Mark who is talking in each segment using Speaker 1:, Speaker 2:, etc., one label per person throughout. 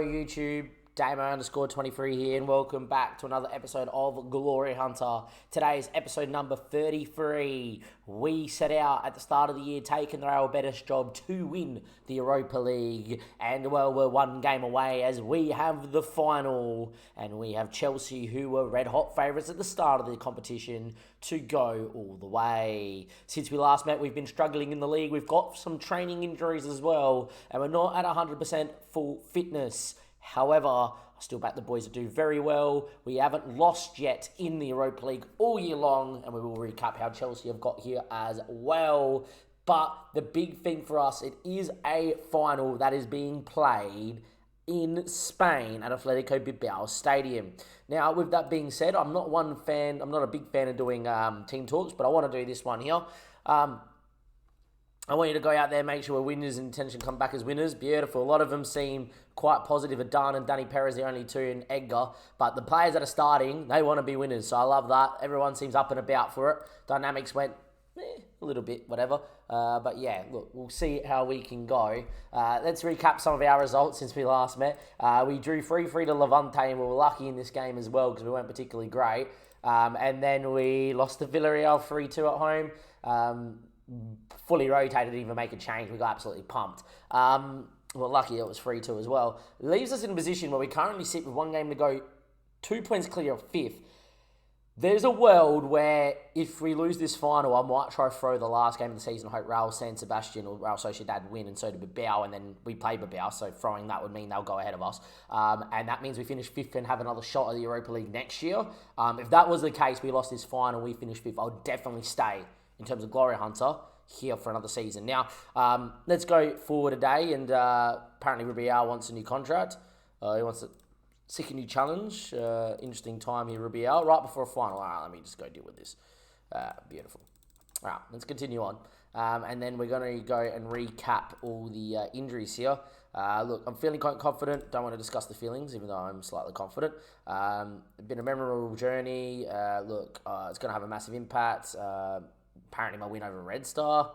Speaker 1: Hello YouTube, Damo_23 here and welcome back to another episode of Glory Hunter. Today's episode number 33. We set out at the start of the year taking our best job to win the Europa League, and well, we're one game away as we have the final, and we have Chelsea, who were red hot favourites at the start of the competition, to go all the way. Since we last met, we've been struggling in the league. We've got some training injuries as well, and we're not at 100% full fitness. However, I still back the boys to do very well. We haven't lost yet in the Europa League all year long, and we will recap how Chelsea have got here as well. But the big thing for us, it is a final that is being played in Spain at Atletico Bilbao Stadium. Now, with that being said, I'm not a big fan of doing team talks, but I want to do this one here. I want you to go out there, make sure we're winners, and intention come back as winners. Beautiful. A lot of them seem quite positive. Adan and Danny Perez, the only two, and Edgar. But the players that are starting, they want to be winners. So I love that. Everyone seems up and about for it. Dynamics went a little bit, whatever. But yeah, look, we'll see how we can go. Let's recap some of our results since we last met. We drew 3-3 to Levante, and we were lucky in this game as well because we weren't particularly great. And then we lost to Villarreal 3-2 at home. Fully rotated, didn't even make a change. We got absolutely pumped. Well, lucky it was 3-2 as well. It leaves us in a position where we currently sit with one game to go, 2 points clear of fifth. There's a world where if we lose this final, I might try to throw the last game of the season. I hope Real San Sebastian or Real Sociedad win, and so do Bilbao, and then we play Bilbao, so throwing that would mean they'll go ahead of us. And that means we finish fifth and have another shot at the Europa League next year. If that was the case, we lost this final, we finished fifth, I would definitely stay in terms of Glory Hunter here for another season. Now, let's go forward a day, and apparently Rubial wants a new contract. He wants to seek a new challenge. Interesting time here, Rubial, right before a final. All right, let me just go deal with this. Beautiful. All right, let's continue on. And then we're going to go and recap all the injuries here. Look, I'm feeling quite confident. Don't want to discuss the feelings, even though I'm slightly confident. It's been a memorable journey. It's going to have a massive impact. Apparently my win over Red Star,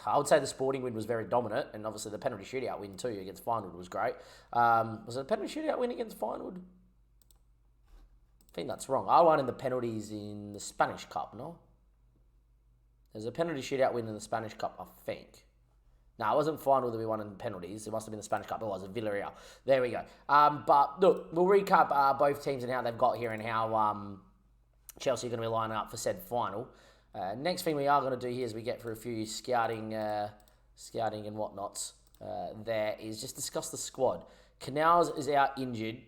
Speaker 1: I would say the Sporting win was very dominant, and obviously the penalty shootout win too against Feyenoord was great. Was it a penalty shootout win against Feyenoord? I think that's wrong. I won in the penalties in the Spanish Cup, no? There's a penalty shootout win in the Spanish Cup, I think. No, it wasn't Feyenoord that we won in penalties. It must have been the Spanish Cup. It was Villarreal. There we go. But look, we'll recap both teams and how they've got here and how Chelsea are going to be lining up for said final. Next thing we are going to do here is we get through a few scouting and whatnots. There is just discuss the squad. Canals is out injured.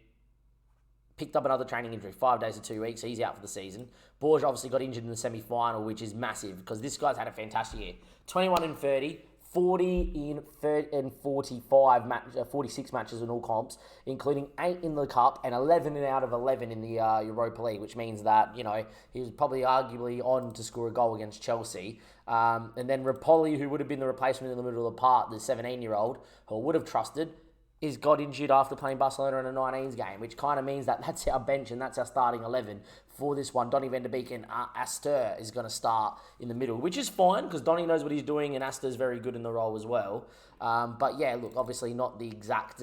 Speaker 1: Picked up another training injury, 5 days to 2 weeks. So he's out for the season. Borges obviously got injured in the semi-final, which is massive because this guy's had a fantastic year. 21 and 30. 40 in 46 matches in all comps, including 8 in the Cup and 11 out of 11 in the Europa League, which means that, he was probably arguably on to score a goal against Chelsea. And then Rapoli, who would have been the replacement in the middle of the park, the 17-year-old, who I would have trusted, is got injured after playing Barcelona in a 19s game, which kind of means that that's our bench and that's our starting 11 for this one. Donny van der Beek and Astor is going to start in the middle, which is fine because Donny knows what he's doing and Astor is very good in the role as well. But yeah, look, obviously not the exact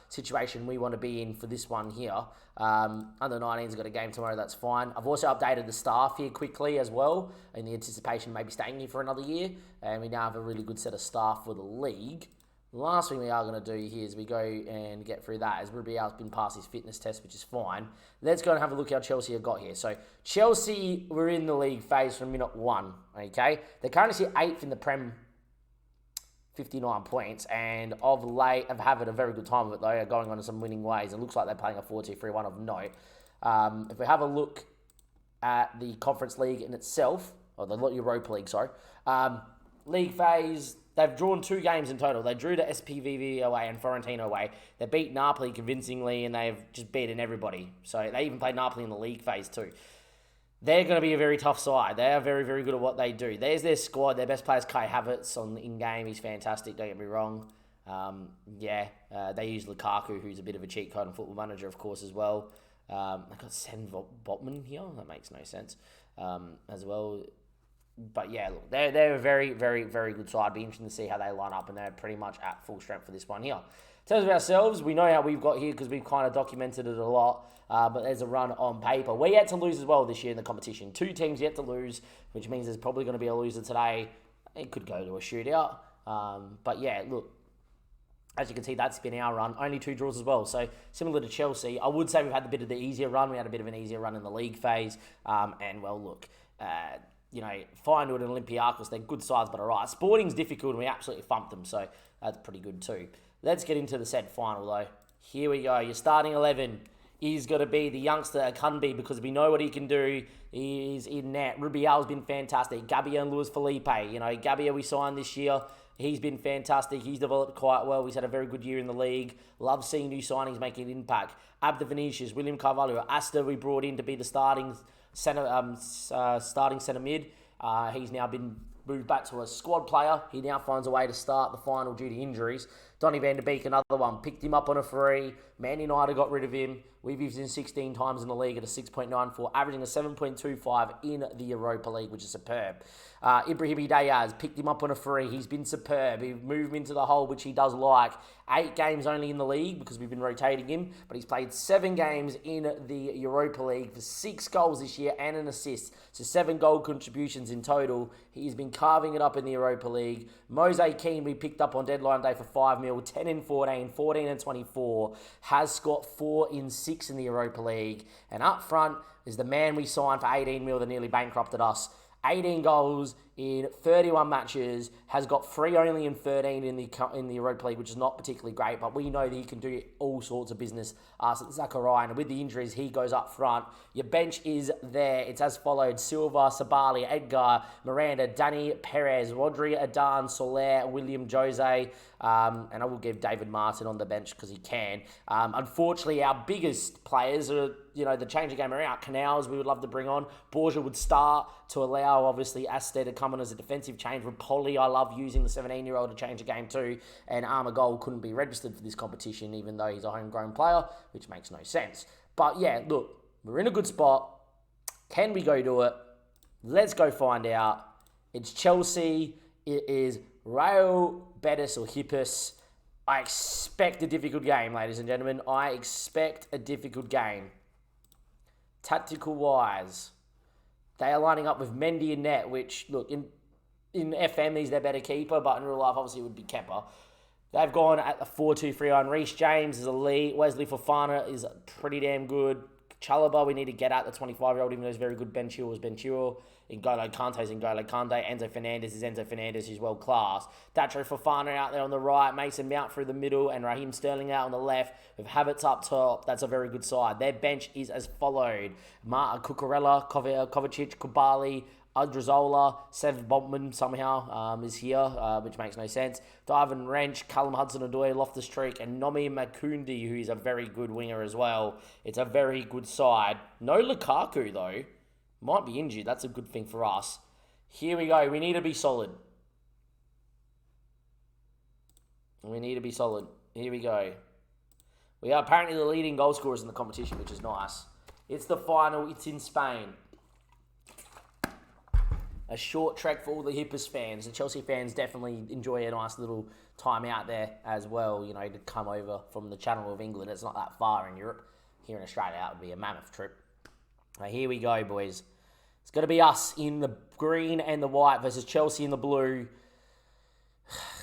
Speaker 1: situation we want to be in for this one here. Under 19's got a game tomorrow, that's fine. I've also updated the staff here quickly as well in the anticipation of maybe staying here for another year. And we now have a really good set of staff for the league. Last thing we are going to do here is we go and get through that as Rubial's been past his fitness test, which is fine. Let's go and have a look how Chelsea have got here. So Chelsea were in the league phase from minute 1, okay? They currently sit 8th in the Prem, 59 points, and of late have had a very good time of it though, going on in some winning ways. It looks like they're playing a 4-2-3-1 of note. If we have a look at the Conference League in itself, or the Europa League, sorry, league phase, they've drawn 2 games in total. They drew to SPVV away and Fiorentina away. They beat Napoli convincingly, and they've just beaten everybody. So they even played Napoli in the league phase too. They're going to be a very tough side. They are very, very good at what they do. There's their squad. Their best player is Kai Havertz in-game. He's fantastic, don't get me wrong. They use Lukaku, who's a bit of a cheat code on Football Manager, of course, as well. They've got Sen Botman here. That makes no sense as well. But yeah, look, they're a very, very, very good side. It'll be interesting to see how they line up, and they're pretty much at full strength for this one here. terms of ourselves, we know how we've got here because we've kind of documented it a lot. But there's a run on paper. We're yet to lose as well this year in the competition. 2 teams yet to lose, which means there's probably going to be a loser today. It could go to a shootout. But yeah, look, as you can see, that's been our run. Only 2 draws as well. So similar to Chelsea, I would say we've had a bit of the easier run. We had a bit of an easier run in the league phase. And well, look, Feyenoord and Olympiacos, they're good sides, but all right. Sporting's difficult, and we absolutely thumped them. So that's pretty good too. Let's get into the set final, though. Here we go. Your starting 11 is going to be the youngster Akanbi because we know what he can do. He's in net. Rubial's been fantastic. Gabia and Luis Felipe. Gabia we signed this year. He's been fantastic. He's developed quite well. He's had a very good year in the league. Love seeing new signings making an impact. Abda Vinicius, William Carvalho, Asta we brought in to be the starting centre mid. He's now been moved back to a squad player. He now finds a way to start the final due to injuries. Donny van der Beek, another one. Picked him up on a free. Man United got rid of him. We've used him 16 times in the league at a 6.94, averaging a 7.25 in the Europa League, which is superb. Ibrahim Diaz, picked him up on a free. He's been superb. He moved him into the hole, which he does like. 8 games only in the league because we've been rotating him, but he's played 7 games in the Europa League for 6 goals this year and an assist. So 7 goal contributions in total. He's been carving it up in the Europa League. Mose Keane we picked up on deadline day for 5 mil, 10 in 14, 14 and 24. Has got 4 in 6 in the Europa League. And up front is the man we signed for 18 mil that nearly bankrupted us. 18 goals in 31 matches, has got 3 only in 13 in the Europa League, which is not particularly great, but we know that he can do all sorts of business. So Zachariah, and with the injuries, he goes up front. Your bench is there. It's as followed: Silva, Sabali, Edgar, Miranda, Danny Perez, Rodri, Adan, Soler, William Jose, and I will give David Martin on the bench because he can. Unfortunately, our biggest players are, the change of game around. Canals, we would love to bring on. Borja would start to allow, obviously, Aster to come on as a defensive change. Rapoli, I love using the 17-year-old to change the game too. And Armagol couldn't be registered for this competition, even though he's a homegrown player, which makes no sense. But yeah, look, we're in a good spot. Can we go do it? Let's go find out. It's Chelsea. It is Real Betis or Hippus. I expect a difficult game, ladies and gentlemen. I expect a difficult game. Tactical-wise, they are lining up with Mendy and net, which, look, in FM, he's their better keeper, but in real life, obviously, it would be Kepa. They've gone at the 4-2-3-1. Reece James is elite. Wesley Fofana is pretty damn good. Chalobah, we need to get at the 25-year-old, even though he's very good. Ben Chilwell is Ben Chilwell. N'Golo Kante's N'Golo Kante. Enzo Fernandez is Enzo Fernandez. He's world class. Datro Fofana out there on the right. Mason Mount through the middle. And Raheem Sterling out on the left. With Havertz up top. That's a very good side. Their bench is as followed: Marta Cucurella, Kovacic, Kubali, Odriozola, Sev Bontman somehow is here, which makes no sense. Darvin Wrench, Callum Hudson-Odoi, Loftus-Cheek, and Nomi Makundi, who is a very good winger as well. It's a very good side. No Lukaku, though. Might be injured. That's a good thing for us. Here we go. We need to be solid. We need to be solid. Here we go. We are apparently the leading goal scorers in the competition, which is nice. It's the final. It's in Spain. A short trek for all the Hippers fans. The Chelsea fans definitely enjoy a nice little time out there as well, to come over from the Channel of England. It's not that far in Europe. Here in Australia, that would be a mammoth trip. Right, here we go, boys. It's going to be us in the green and the white versus Chelsea in the blue.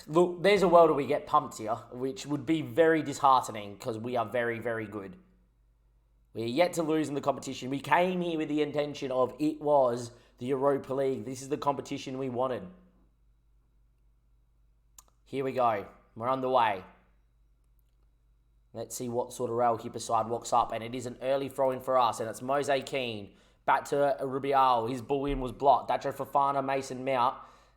Speaker 1: Look, there's a world where we get pumped here, which would be very disheartening because we are very, very good. We're yet to lose in the competition. We came here with the intention of it was the Europa League. This is the competition we wanted. Here we go. We're on the way. Let's see what sort of Real Keeper side walks up. And it is an early throw-in for us. And it's Mose Keane. Back to Rubial. His ball-in was blocked. Datro Fofana, Mason Mount.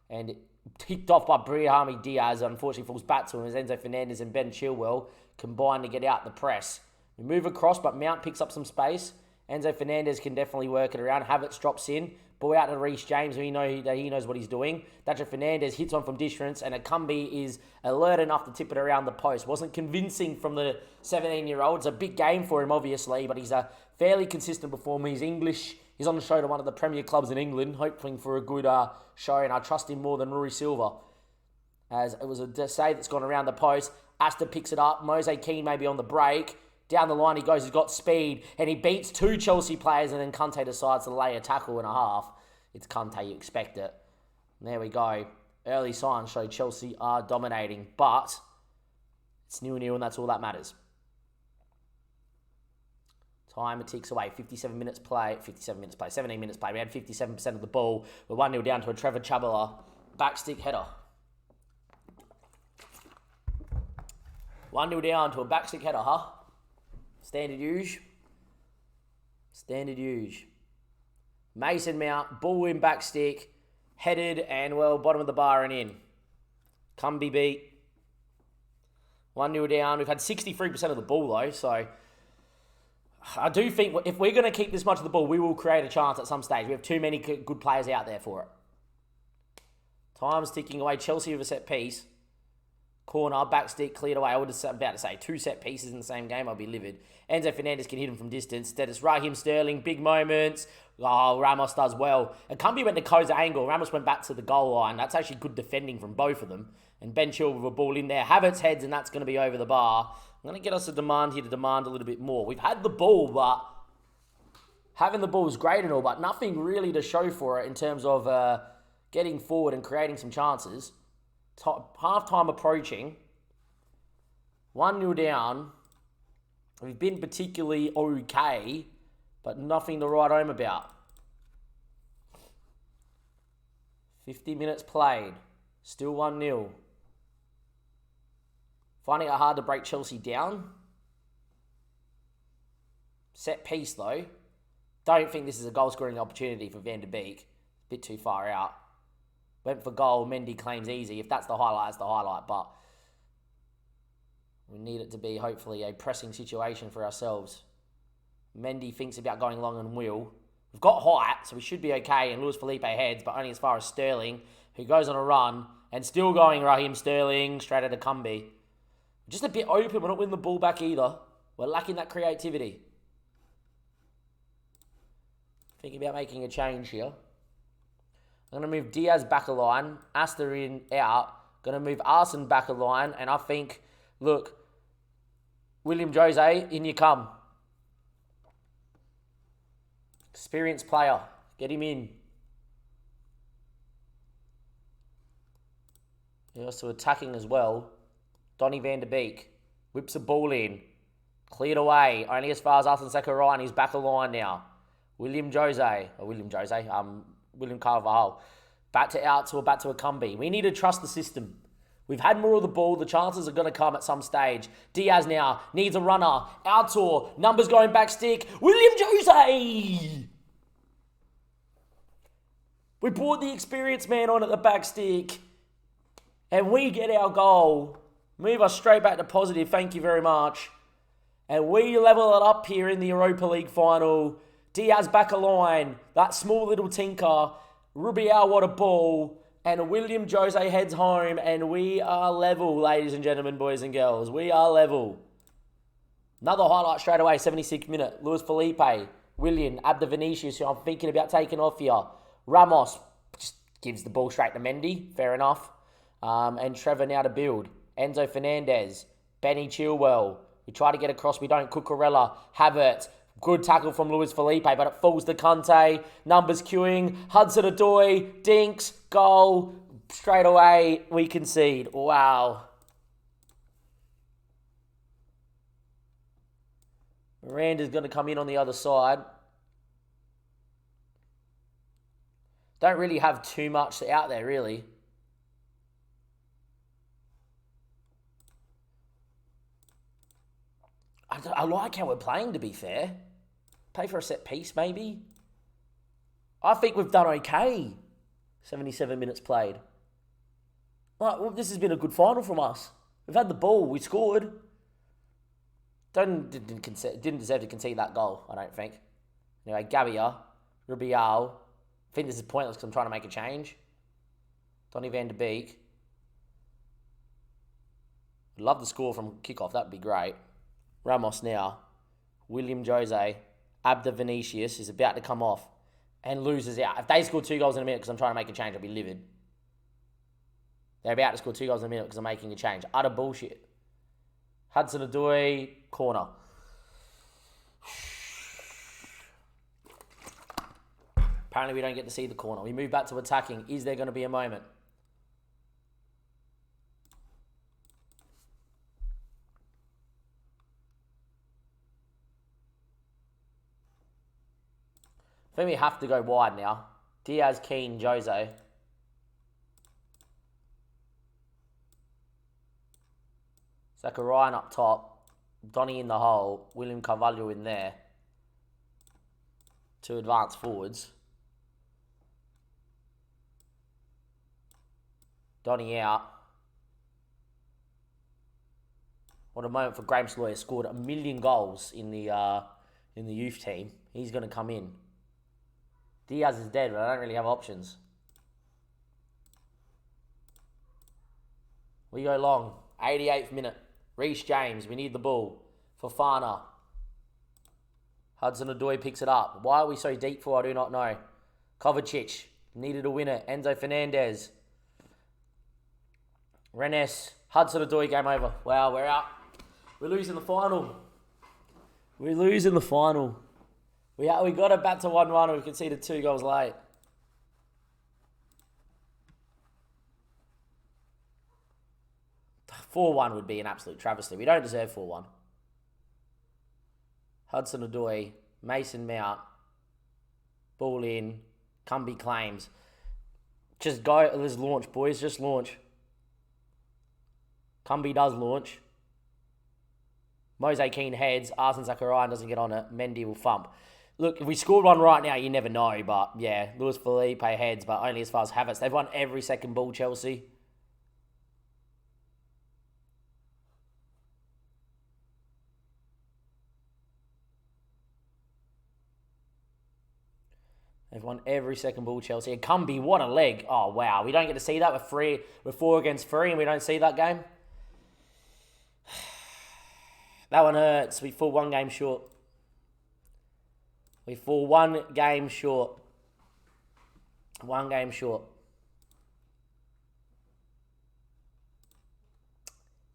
Speaker 1: And ticked off by Brahimi Diaz. Unfortunately falls back to him as Enzo Fernandez and Ben Chilwell combine to get out the press. We move across, but Mount picks up some space. Enzo Fernandez can definitely work it around. Havertz drops in. Ball out to Reece James, who he knows what he's doing. Datro Fernandez hits on from distance, and Akambi is alert enough to tip it around the post. Wasn't convincing from the 17-year-old. It's a big game for him, obviously, but he's a fairly consistent performer. He's English. He's on the show to one of the Premier clubs in England, hoping for a good show, and I trust him more than Rui Silva. As it was a save that's gone around the post. Asta picks it up. Mose Keane maybe on the break. Down the line he goes, he's got speed, and he beats 2 Chelsea players, and then Kante decides to lay a tackle and a half. It's Kante, you expect it. And there we go. Early signs show Chelsea are dominating, but it's 0-0, and that's all that matters. Time, it ticks away. 17 minutes play. We had 57% of the ball. We're 1-0 down to a Trevor Chabala backstick header. 1-0 down to a backstick header, huh? Standard use. Mason Mount, ball in backstick, headed, and well, bottom of the bar and in. Cumbie beat. 1-0 down. We've had 63% of the ball though, so I do think if we're going to keep this much of the ball, we will create a chance at some stage. We have too many good players out there for it. Time's ticking away. Chelsea with a set piece. Corner, backstick, cleared away. I would have about to say 2 set pieces in the same game. I'll be livid. Enzo Fernandez can hit him from distance. Instead, it's Raheem Sterling. Big moments. Oh, Ramos does well. And Cumbie went to Koza angle. Ramos went back to the goal line. That's actually good defending from both of them. And Ben Chilwell with a ball in there. Havertz heads, and that's going to be over the bar. I'm going to get us a demand here to demand a little bit more. We've had the ball, but having the ball is great and all, but nothing really to show for it in terms of getting forward and creating some chances. Half-time approaching. 1-0 down. We've been particularly okay, but nothing to write home about. 50 minutes played. Still 1-0. Finding it hard to break Chelsea down. Set piece, though. Don't think this is a goal-scoring opportunity for Van de Beek. A bit too far out. Went for goal. Mendy claims easy. If that's the highlight, it's the highlight. But we need it to be, hopefully, a pressing situation for ourselves. Mendy thinks about going long and will. We've got height, so we should be okay. And Luis Felipe heads, but only as far as Sterling, who goes on a run. And still going Raheem Sterling, straight at a Cumbie. Just a bit open. We're not winning the ball back either. We're lacking that creativity. Thinking about making a change here. I'm going to move Diaz back a line. Asta in, out. Going to move Arsene back a line. And I think, look, William Jose, in you come. Experienced player. Get him in. He's also attacking as well. Donny van de Beek. Whips a ball in. Cleared away. Only as far as Arsene Zakaria. He's back a line now. William Carvajal. Back to out to a Cumbie. We need to trust the system. We've had more of the ball. The chances are going to come at some stage. Diaz now needs a runner. Outdoor. Numbers going back stick. William Jose! We brought the experienced man on at the back stick. And we get our goal. Move us straight back to positive. Thank you very much. And we level it up here in the Europa League final. Diaz back a line. That small little tinker. Rubial, what a ball. And William Jose heads home. And we are level, ladies and gentlemen, boys and girls. We are level. Another highlight straight away, 76th minute. Luis Felipe, William, Abda Vinicius, who I'm thinking about taking off here. Ramos just gives the ball straight to Mendy. Fair enough. And Trevor now to build. Enzo Fernandez. Benny Chilwell. We try to get across. We don't. Cucurella. Havertz. Good tackle from Luis Felipe, but it falls to Kante. Numbers queuing. Hudson-Odoi. Dinks. Goal. Straight away, we concede. Wow. Miranda's going to come in on the other side. Don't really have too much out there, really. I like how we're playing, to be fair. Play for a set piece, maybe. I think we've done okay. 77 minutes played. Well, this has been a good final from us. We've had the ball. We scored. Didn't deserve to concede that goal, I don't think. Anyway, Gabia, Rubial. I think this is pointless because I'm trying to make a change. Donny van de Beek. I'd love the score from kickoff. That'd be great. Ramos now. William Jose. Abda Vinicius is about to come off and loses out. If they score 2 goals in a minute because I'm trying to make a change, I'll be livid. They're about to score 2 goals in a minute because I'm making a change. Utter bullshit. Hudson-Odoi, corner. Apparently we don't get to see the corner. We move back to attacking. Is there going to be a moment? I think we have to go wide now. Diaz, Keane, Jose. Zachariah up top. Donny in the hole. William Carvalho in there. Two advanced forwards. Donny out. What a moment for Graham Sawyer. Scored 1 million goals in the youth team. He's going to come in. Diaz is dead, but I don't really have options. We go long. 88th minute. Reece James. We need the ball. Fofana. Hudson-Odoi picks it up. Why are we so deep for? I do not know. Kovacic. Needed a winner. Enzo Fernandez. Rennes. Hudson-Odoi, game over. Wow, we're out. We're losing the final. We're losing the final. We got it back to 1-1 and we conceded 2 goals late. $4-1 would be an absolute travesty. We don't deserve 4-1. Hudson-Odoi, Mason Mount, ball in, Cumbie claims. Just go, let's launch, boys, just launch. Cumbie does launch. Mose Keane heads, Arsene Zachariah doesn't get on it, Mendy will thump. Look, if we scored one right now, you never know, but yeah, Luis Felipe heads, but only as far as Havertz. They've won every second ball, Chelsea. They've won every second ball, Chelsea. And Cumbie, what a leg. Oh, wow. We don't get to see that. We're 4 against 3 and we don't see that game. That one hurts. We fall 1 game short. We fall 1 game short. 1 game short.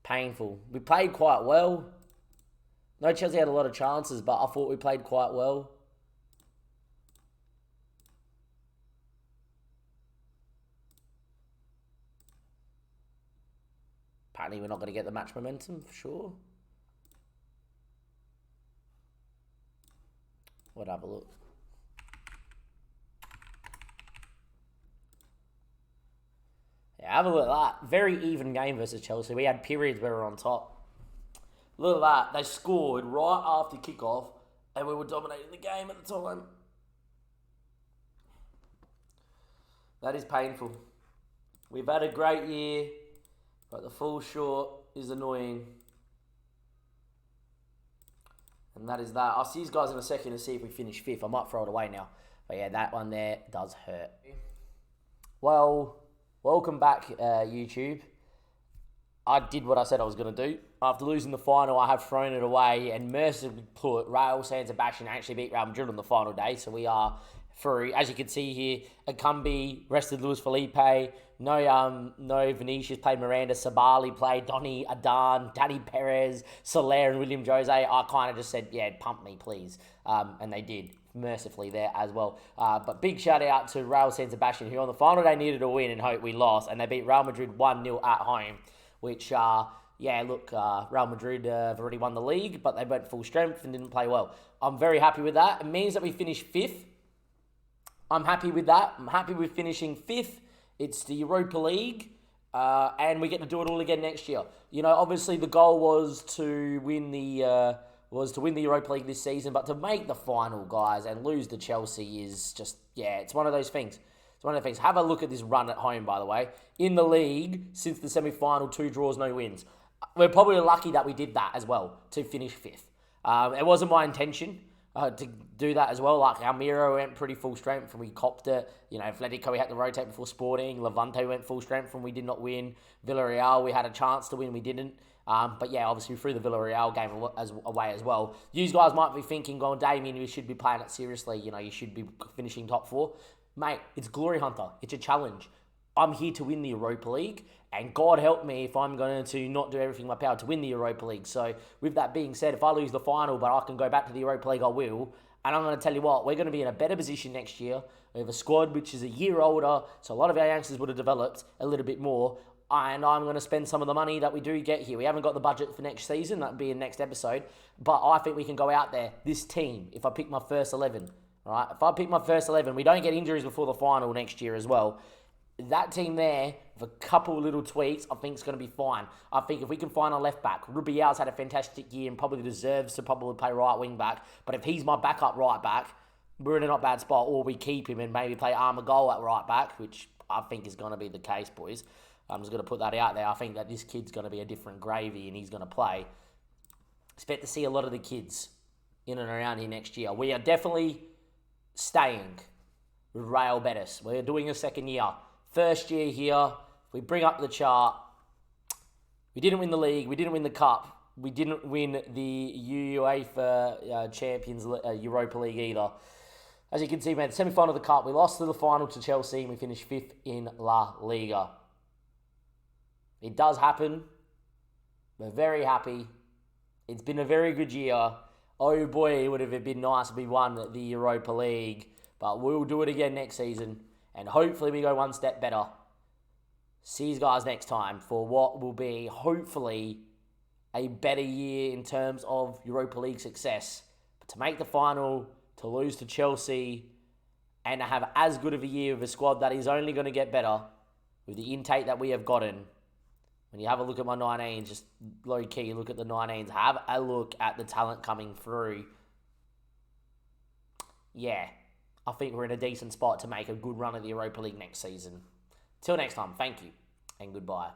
Speaker 1: Painful. We played quite well. No, Chelsea had a lot of chances, but I thought we played quite well. Apparently we're not going to get the match momentum, for sure. We'll have a look. Yeah, have a look at that. Very even game versus Chelsea. We had periods where we were on top. Look at that. They scored right after kickoff and we were dominating the game at the time. That is painful. We've had a great year, but the fall short is annoying. And that is that. I'll see you guys in a second to see if we finish 5th. I might throw it away now. But yeah, that one there does hurt. Well, welcome back, YouTube. I did what I said I was going to do. After losing the final, I have thrown it away and mercifully put Real San Sebastian actually beat Real Madrid on the final day. So we are through. As you can see here, Akambi rested Luis Felipe. No Vinicius played Miranda. Sabali played Donny, Adan, Danny Perez, Soler, and William Jose. I kind of just said, yeah, pump me, please. And they did, mercifully there as well. But big shout out to Real San Sebastian, who on the final day needed a win and hope we lost. And they beat Real Madrid 1-0 at home, which, yeah, look, Real Madrid have already won the league, but they went full strength and didn't play well. I'm very happy with that. It means that we finished 5th. I'm happy with that. I'm happy with finishing 5th. It's the Europa League, and we get to do it all again next year. You know, obviously the goal was to win the Europa League this season, but to make the final, guys, and lose to Chelsea is just, yeah, it's one of those things. It's one of the things. Have a look at this run at home, by the way. In the league, since the semi-final, 2 draws, no wins. We're probably lucky that we did that as well, to finish 5th. It wasn't my intention to do that as well. Like, Almiro went pretty full strength and we copped it. You know, Atletico, we had to rotate before Sporting. Levante went full strength and we did not win. Villarreal, we had a chance to win, we didn't. But yeah, obviously we threw the Villarreal game away as well. You guys might be thinking, going, Damien, you should be playing it seriously. You know, you should be finishing top 4. Mate, it's Glory Hunter. It's a challenge. I'm here to win the Europa League, and God help me if I'm going to not do everything in my power to win the Europa League. So, with that being said, if I lose the final but I can go back to the Europa League, I will. And I'm going to tell you what, we're going to be in a better position next year. We have a squad which is a year older, so a lot of our youngsters would have developed a little bit more. And I'm going to spend some of the money that we do get here. We haven't got the budget for next season, that'll be in next episode. But I think we can go out there, this team, if I pick my first 11, right? If I pick my first 11, we don't get injuries before the final next year as well. That team there, with a couple little tweaks, I think is going to be fine. I think if we can find a left back, Rubial's had a fantastic year and probably deserves to probably play right wing back. But if he's my backup right back, we're in a not bad spot. Or we keep him and maybe play Armagol at right back, which I think is going to be the case, boys. I'm just going to put that out there. I think that this kid's going to be a different gravy and he's going to play. Expect to see a lot of the kids in and around here next year. We are definitely staying with Real Betis. We're doing a second year. First year here, we bring up the chart. We didn't win the league. We didn't win the cup. We didn't win the UEFA Champions Europa League either. As you can see, man, the semi-final of the cup, we lost to the final to Chelsea and we finished 5th in La Liga. It does happen. We're very happy. It's been a very good year. Oh boy, would have it been nice if we won the Europa League. But we'll do it again next season. And hopefully we go one step better. See you guys next time for what will be, hopefully, a better year in terms of Europa League success. But to make the final, to lose to Chelsea, and to have as good of a year with a squad that is only going to get better with the intake that we have gotten. When you have a look at my 19s, just low-key look at the 19s. Have a look at the talent coming through. Yeah. I think we're in a decent spot to make a good run of the Europa League next season. Till next time, thank you and goodbye.